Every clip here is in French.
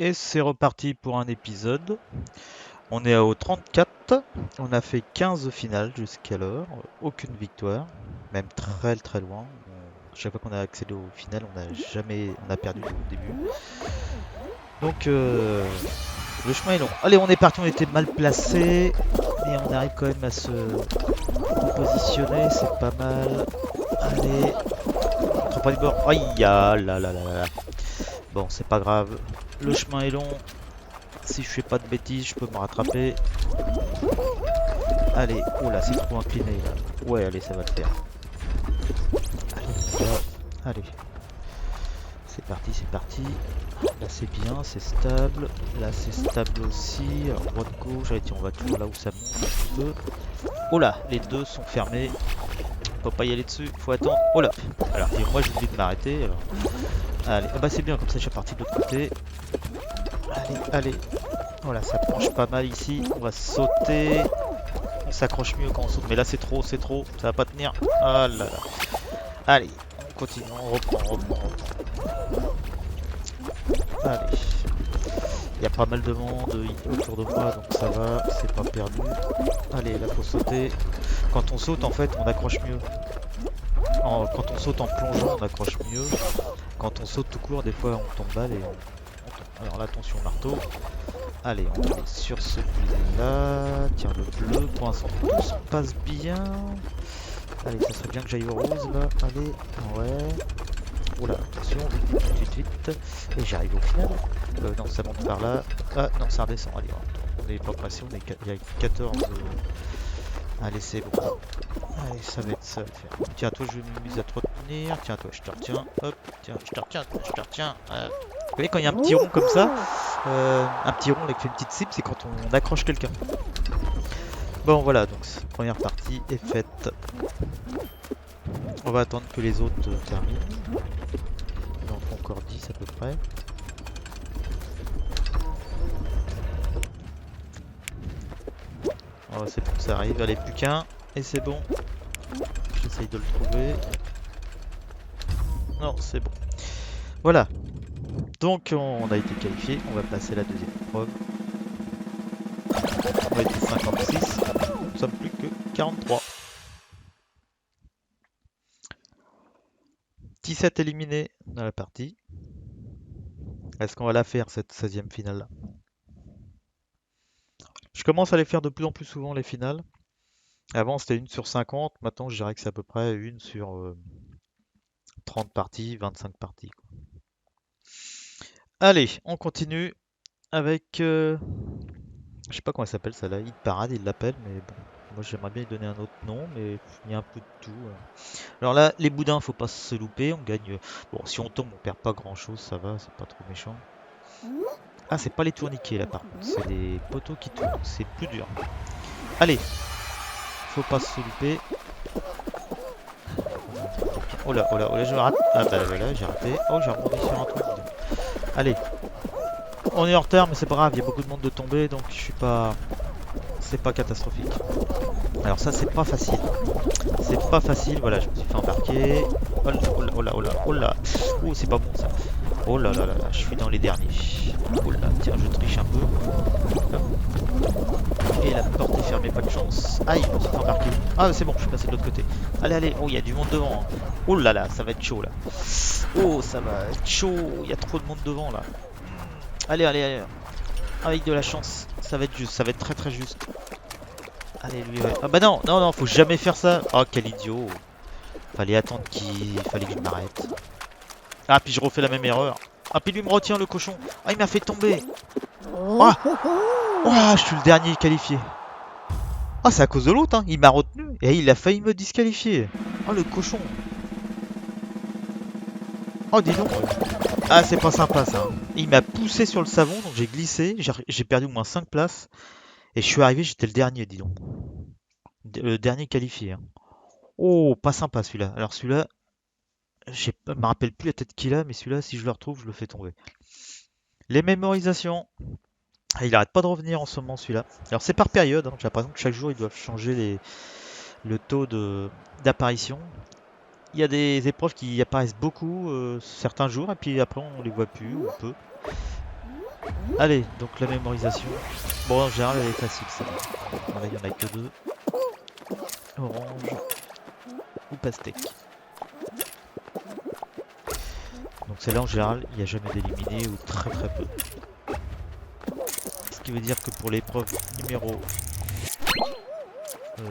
Et c'est reparti pour un épisode. On est au 34. On a fait 15 finales jusqu'alors. Aucune victoire. Même très très loin. Chaque fois qu'on a accédé au final, on a perdu au début. Donc le chemin est long. Allez, on est parti. On était mal placé, mais on arrive quand même à se positionner. C'est pas mal. Allez, on prend pas du bord. Aïe, là là là là là. Bon, c'est pas grave. Le chemin est long. Si je fais pas de bêtises, je peux me rattraper. Allez, oh là, c'est trop incliné là. Ouais, allez, ça va le faire. Allez, allez. C'est parti, c'est parti. Là, c'est bien, c'est stable. Là, c'est stable aussi. Alors, droite, gauche. Allez, tiens, on va toujours là où ça monte un petit peu. Oh là, les deux sont fermés. On peut pas y aller dessus, faut attendre. Oh là. Alors, et moi, j'ai oublié de m'arrêter. Alors. Allez, ah bah, c'est bien, comme ça, je suis parti de l'autre côté. Allez, allez. Voilà, ça penche pas mal ici. On va sauter. On s'accroche mieux quand on saute. Mais là, c'est trop, ça va pas tenir. Ah là là. Allez, on continue, on reprend, on reprend, on reprend. Allez. Il y a pas mal de monde autour de moi, donc ça va, c'est pas perdu. Allez, là, faut sauter. Quand on saute, en fait, on accroche mieux. Quand on saute en plongeant, on accroche mieux. Quand on saute tout court, des fois, on tombe balle et on tombe. Alors là, attention, marteau. Allez, on va aller sur celui-là. Tiens, le bleu, pour l'instant, tout se passe bien. Allez, ça serait bien que j'aille au rose là. Allez, ouais. Oula, attention, vite, vite, vite. Et j'arrive au final. Non, ça monte par là. Ah, non, ça redescend. Allez, on est pas pressé, il y a 14. Allez, c'est bon. Allez, ça va être ça à faire. Tiens, toi, je vais mise à te retenir. Tiens, toi, je te retiens. Hop, tiens, je te retiens, je te retiens. Vous voyez, quand il y a un petit rond comme ça, un petit rond avec une petite cible, c'est quand on accroche quelqu'un. Bon, voilà, donc cette première partie est faite. On va attendre que les autres terminent. Il en faut encore 10 à peu près. Oh, c'est bon, ça arrive. Allez, plus qu'un. Et c'est bon. J'essaye de le trouver. Non, c'est bon. Voilà. Donc, on a été qualifié. On va passer la deuxième épreuve. On a été 56. Nous ne sommes plus que 43. 17 éliminés dans la partie. Est-ce qu'on va la faire cette 16e finale-là? Je commence à les faire de plus en plus souvent les finales. Avant c'était 1 sur 50, maintenant je dirais que c'est à peu près 1 sur 30 parties, 25 parties, quoi. Allez, on continue avec... je sais pas comment elle s'appelle celle-là, Hit Parade il l'appelle, mais bon, moi j'aimerais bien lui donner un autre nom, mais il y a un peu de tout. Alors là, les boudins, faut pas se louper, on gagne... Bon, si on tombe, on perd pas grand-chose, ça va, c'est pas trop méchant. Ah, c'est pas les tourniquets là par contre, c'est les poteaux qui tournent, c'est plus dur. Allez, faut pas se louper. Oh là, oh là, oh là, je rate. Ah bah voilà, j'ai raté. Oh, j'ai rebondi sur un truc. Allez, on est en retard, mais c'est pas grave, il y a beaucoup de monde de tomber, donc je suis pas... C'est pas catastrophique. Alors ça, c'est pas facile. C'est pas facile, voilà, je me suis fait embarquer. Oh là, oh là, oh là, oh là, oh là. Oh, c'est pas bon ça. Oh là là là là, je suis dans les derniers. Oh là, tiens, je triche un peu. Hop. Et la porte est fermée, pas de chance. Aïe, je me suis fait embarquer. Ah, c'est bon, je suis passé de l'autre côté. Allez, allez, oh, il y a du monde devant, hein. Oh là là, ça va être chaud là. Oh, ça va être chaud, il y a trop de monde devant là. Allez, allez, allez. Avec de la chance, ça va être juste, ça va être très très juste. Allez, lui, ouais. Ah bah non, non, non, faut jamais faire ça. Oh, quel idiot. Fallait attendre fallait qu'il m'arrête. Ah, puis je refais la même erreur. Ah, puis lui me retient le cochon. Ah, il m'a fait tomber. Ah, oh, je suis le dernier qualifié. Ah, c'est à cause de l'autre, hein. Il m'a retenu et il a failli me disqualifier. Oh, le cochon. Oh, dis donc. Ah, c'est pas sympa ça, hein. Il m'a poussé sur le savon, donc j'ai glissé. J'ai perdu au moins 5 places. Et je suis arrivé, j'étais le dernier, dis donc. Le dernier qualifié, hein. Oh, pas sympa celui-là. Alors celui-là, je me rappelle plus la tête qu'il a, mais celui-là, si je le retrouve, je le fais tomber. Les mémorisations. Ah, il arrête pas de revenir en ce moment celui-là. Alors c'est par période, hein. J'ai l'impression que chaque jour ils doivent changer le taux d'apparition. Il y a des épreuves qui apparaissent beaucoup certains jours et puis après on les voit plus ou peu. Allez, donc la mémorisation. Bon, en général, elle est facile, ça. Là, il n'y en a que deux. Orange ou pastèque. Donc celle-là, en général, il n'y a jamais d'éliminé ou très très peu. Ce qui veut dire que pour l'épreuve numéro...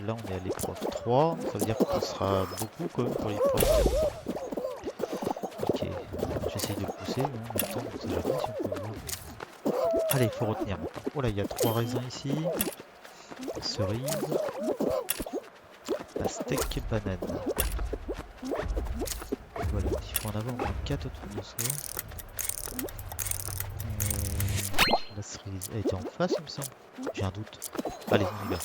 là, on est à l'épreuve 3. Ça veut dire qu'on sera beaucoup quand même pour l'épreuve 4. Ok, j'essaye de le pousser, mais en même temps, on sait jamais si on peut le voir. Allez, il faut retenir maintenant. Oh là, il y a 3 raisins ici. Cerise. Pastèque, banane. Voilà, il faut en avoir au moins 4 autour de soi. La cerise, elle était en face, il me semble. J'ai un doute. Allez, on y va.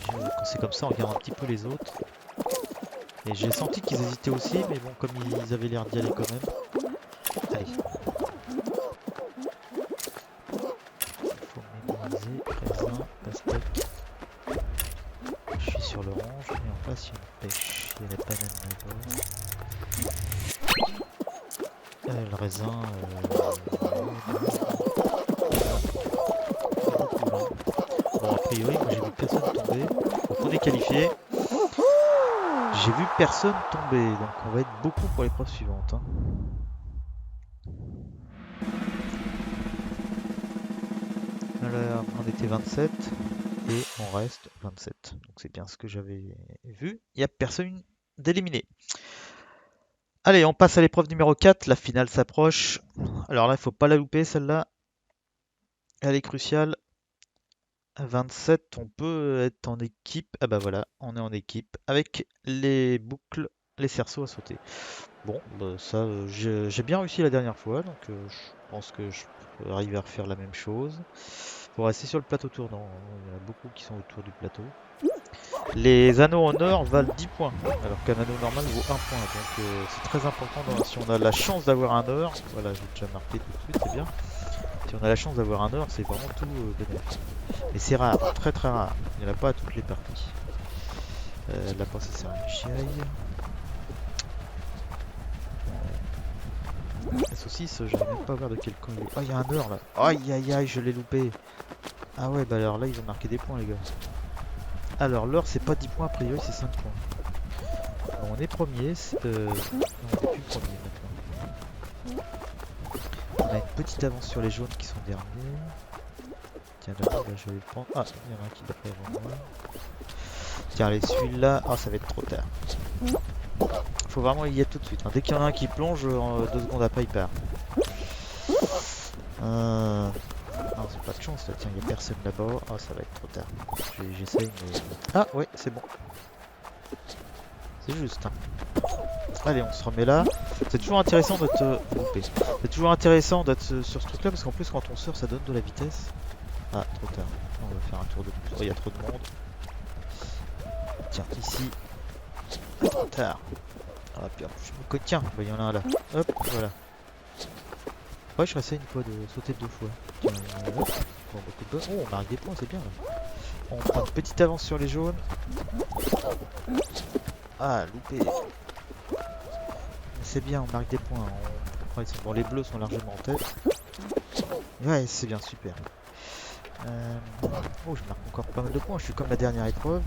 Quand c'est comme ça, on regarde un petit peu les autres. Et j'ai senti qu'ils hésitaient aussi, mais bon, comme ils avaient l'air d'y aller quand même. Allez. Il faut mémoriser. Raisin, pastèque. Je suis sur l'orange, et en face, il y a une pêche. Il y a la banane là-bas. Le raisin... Bon, a priori, moi j'ai vu personne tomber. Donc on est qualifié. J'ai vu personne tomber, donc on va être beaucoup pour l'épreuve suivante. Hein. Alors, on était 27 et on reste 27. Donc c'est bien ce que j'avais vu. Il n'y a personne d'éliminé. Allez, on passe à l'épreuve numéro 4. La finale s'approche. Alors là, il ne faut pas la louper celle-là. Elle est cruciale. À 27, on peut être en équipe. Ah bah voilà, on est en équipe avec les boucles, les cerceaux à sauter. Bon, bah ça, j'ai bien réussi la dernière fois, donc je pense que je peux arriver à refaire la même chose. Faut rester sur le plateau tournant, hein. Il y en a beaucoup qui sont autour du plateau. Les anneaux en or valent 10 points, alors qu'un anneau normal vaut 1 point. Donc c'est très important, si on a la chance d'avoir un or, voilà, j'ai déjà marqué tout de suite, c'est bien. Si on a la chance d'avoir un or, c'est vraiment tout bénéfique. Mais c'est rare, très très rare. Il n'y en a pas à toutes les parties. Là, pas ça sert à une chiaille. La saucisse, j'arrive même pas à voir de quel camp il est. Oh, il y a un or là. Aïe aïe aïe, je l'ai loupé. Ah ouais, bah alors là, ils ont marqué des points, les gars. Alors, l'or, c'est pas 10 points, a priori, c'est 5 points. Alors, on est premier. Non, on est plus premier maintenant. On a une petite avance sur les jaunes qui sont derniers. Tiens, là, je vais le prendre. Ah, il y en a un qui l'a fait avant moi. Tiens, allez, celui-là. Ah, ça va être trop tard. Faut vraiment y être tout de suite. Hein. Dès qu'il y en a un qui plonge, 2 secondes après, il part. Non, c'est pas de chance là. Tiens, il n'y a personne là-bas. Ah, ça va être trop tard. J'essaye, mais. Ah, ouais, c'est bon. C'est juste. Hein. Allez, on se remet là. C'est toujours intéressant de te louper. C'est toujours intéressant d'être sur ce truc-là parce qu'en plus, quand on sort, ça donne de la vitesse. Ah, trop tard. On va faire un tour de plus. Oh, il y a trop de monde. Tiens, ici. Trop tard. Ah, puis je me tiens, bah, il y en a un là. Hop, voilà. Ouais, je réessaye une fois de sauter 2 fois. Tiens, hop. Bon, beaucoup de... Oh, on marque des points, c'est bien là. On prend une petite avance sur les jaunes. Ah, loupé. C'est bien, on marque des points. Bon, les bleus sont largement en tête. Ouais, c'est bien, super. Oh, je marque encore pas mal de points. Je suis comme la dernière épreuve.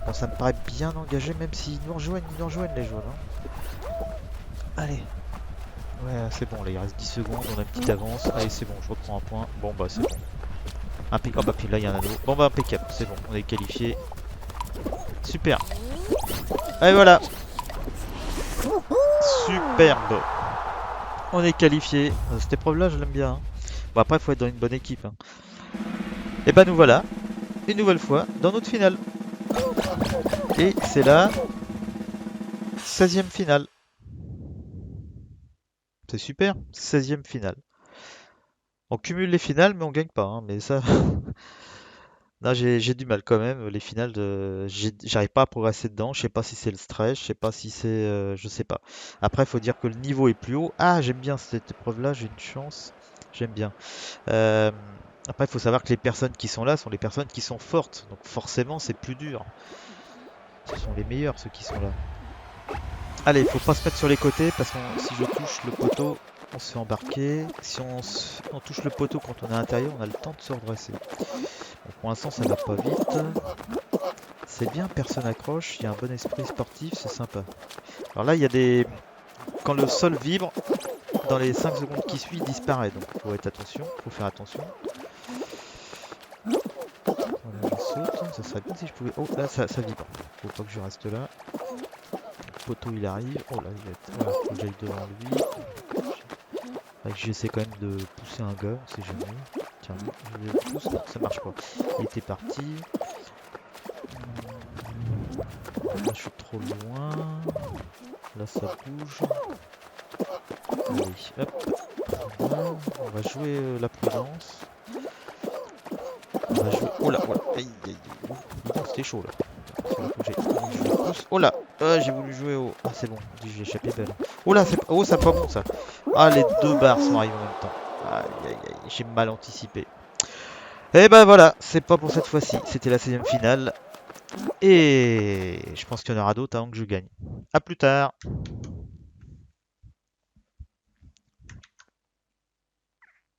Bon, ça me paraît bien engagé, même s'ils nous rejoignent les jaunes. Hein. Allez. Ouais, c'est bon, là il reste 10 secondes, on a une petite avance. Allez, c'est bon, je reprends un point. Bon, bah c'est bon. Impeccable. Oh, bah puis là il y a un anneau. Bon, bah impeccable, c'est bon, on est qualifié. Super. Allez, voilà. Superbe. On est qualifié. Cette épreuve-là, je l'aime bien. Hein. Bon, après, il faut être dans une bonne équipe. Hein. Et bah, nous voilà, une nouvelle fois, dans notre finale. Et c'est la 16e finale. C'est super, 16e finale. On cumule les finales, mais on gagne pas. Hein, mais ça, non, j'ai du mal quand même. Les finales, j'arrive pas à progresser dedans. Je sais pas si c'est le stress, je sais pas si c'est, je sais pas. Après, il faut dire que le niveau est plus haut. Ah, j'aime bien cette épreuve-là. J'ai une chance. J'aime bien. Euh, Après, il faut savoir que les personnes qui sont là sont les personnes qui sont fortes. Donc forcément, c'est plus dur. Ce sont les meilleurs ceux qui sont là. Allez, il faut pas se mettre sur les côtés parce que si je touche le poteau, On se fait embarquer. Si on touche le poteau quand on est à l'intérieur, on a le temps de se redresser. Bon, pour l'instant, ça va pas vite. C'est bien, personne accroche. Il y a un bon esprit sportif, c'est sympa. Alors là, il y a des... Quand le sol vibre, dans les 5 secondes qui suivent, il disparaît. Donc faut être attention, faut faire attention. Voilà, je saute. Ça serait bien si je pouvais... Oh, là, ça vibre. Faut pas que je reste là. Le poteau, il arrive. Oh là, il va être... Voilà, faut que j'aille devant lui. J'essaie quand même de pousser un gars, on sait jamais. Tiens, je le pousse, non, ça marche pas. Il était parti. Là, je suis trop loin. Là, ça bouge. Allez, hop. Voilà. On va jouer la prudence. On va jouer... Oh là, voilà. Aïe, aïe, aïe. Oh, c'était chaud là. Je le pousse. Oh là, j'ai voulu jouer au... Ah, c'est bon, j'ai échappé belle. Oh là, c'est... Oh, c'est pas bon ça. Ah, les deux barres sont arrivées en même temps. Aïe, aïe, aïe, j'ai mal anticipé. Et ben voilà, c'est pas pour cette fois-ci. C'était la 16e finale. Et je pense qu'il y en aura d'autres avant que je gagne. A plus tard.